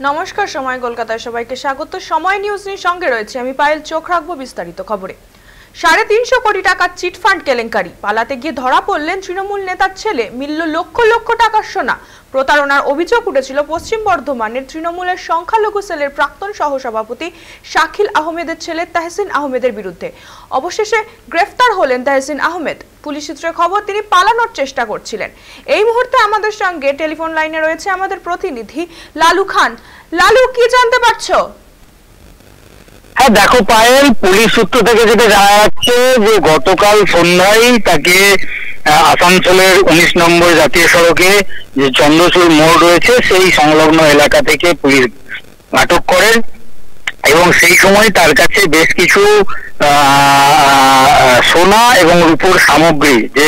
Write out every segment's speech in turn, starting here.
নমস্কার, সময় কলকাতায় সবাইকে স্বাগত। সময় নিউজ নিয়ে সঙ্গে রয়েছে আমি পায়েল। চোখ রাখবো বিস্তারিত খবরে। 350 কোটি টাকার চিটফান্ড কেলেঙ্কারি, পালাতে গিয়ে ধরা পড়লেন তৃণমূল নেতার ছেলে, মিলল লক্ষ লক্ষ টাকার সোনা। প্রতারণার অভিযোগ উঠেছিল পশ্চিম বর্ধমানের তৃণমূলের সংখ্যালঘু সেলের প্রাক্তন সহসভাপতি শাকিল আহমেদের ছেলে তাহসিন আহমেদের বিরুদ্ধে। অবশেষে গ্রেফতার হলেন তাহসিন আহমেদ। পুলিশ সূত্রে খবর, তিনি পালানোর চেষ্টা করছিলেন। এই মুহূর্তে আমাদের সঙ্গে টেলিফোন লাইনে রয়েছে আমাদের প্রতিনিধি লালু খান। লালু, কি জানতে পারছো? হ্যাঁ দেখো পায়েল, পুলিশ সূত্র থেকে যেটা জানা যাচ্ছে যে গতকাল সন্ধ্যায় তাকে আসানসোলের 19 নম্বর জাতীয় সড়কে যে চন্দ্রচূড় মোড় রয়েছে সেই সংলগ্ন এলাকা থেকে পুলিশ আটক করেন এবং সেই সময় তার কাছে বেশ কিছু সোনা এবং রূপোর সামগ্রী, যে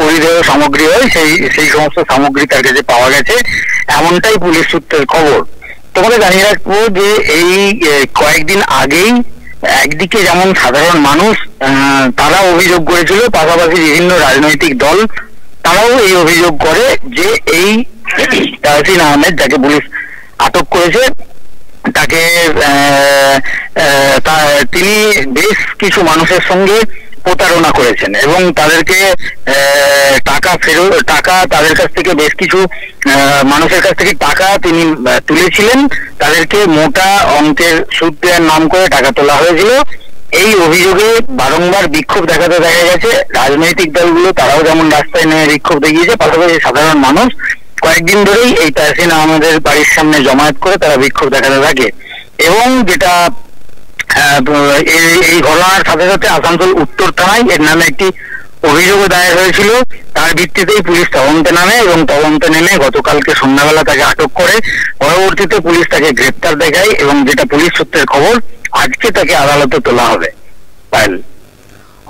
পরিধেয় সামগ্রী হয়, সেই সমস্ত সামগ্রী তার কাছে পাওয়া গেছে, এমনটাই পুলিশ সূত্রের খবর। তোমাকে জানিয়ে রাখবো যে এই কয়েকদিন আগেই একদিকে যেমন সাধারণ মানুষ তারা অভিযোগ করেছিল, পাশাপাশি বিভিন্ন রাজনৈতিক দল তারাও এই অভিযোগ করে যে এই তাহসিন আহমেদ, যাকে পুলিশ আটক করেছে, তাকে তিনি বেশ কিছু মানুষের সঙ্গে প্রতারণা করেছেন এবং তাদেরকে টাকা তাদের কাছ থেকে বেশ কিছু মানুষের কাছ থেকে টাকা তিনি তুলেছিলেন, তাদেরকে মোটা অঙ্কের সুদ দেওয়ার নাম করে টাকা তোলা হয়েছিল। এই অভিযোগে বারংবার বিক্ষোভ দেখাতে দেখা গেছে। রাজনৈতিক দলগুলো তারাও যেমন রাস্তায় নেমে বিক্ষোভ দেখিয়েছে, পাশাপাশি সাধারণ মানুষ কয়েকদিন ধরেই এই তাহসিন আহমেদের বাড়ির সামনে জমায়েত করে তারা বিক্ষোভ দেখাতে থাকে। এবং যেটা এই ঘটনার সাথে সাথে আসানসোল উত্তর থানায় এর নামে একটি অভিযোগও দায়ের হয়েছিল। তার ভিত্তিতেই পুলিশ তদন্তে নামে এবং তদন্তে নেমে গতকালকে সন্ধ্যাবেলা তাকে আটক করে। পরবর্তীতে পুলিশ তাকে গ্রেপ্তার দেখায় এবং যেটা পুলিশ সূত্রের খবর, আজকে তাকে আদালতে তোলা হবে। পায়েল,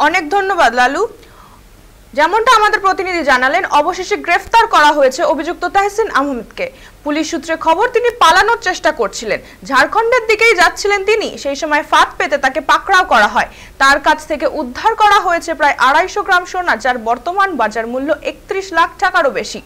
অনেক ধন্যবাদ লালু। যেমনটা আমাদের প্রতিনিধি জানালেন, অবশেষে গ্রেফতার করা হয়েছে অভিযুক্ত তাহসিন আহমেদকে। পুলিশ সূত্রে খবর, তিনি পালানোর চেষ্টা করছিলেন, ঝাড়খণ্ডের দিকেই যাচ্ছিলেন তিনি। সেই সময় ফাঁদ পেতে তাকে পাকড়াও করা হয়। তার কাছ থেকে উদ্ধার করা হয়েছে প্রায় 250 গ্রাম সোনা, যার বর্তমান বাজার মূল্য 31 লাখ টাকারও বেশি।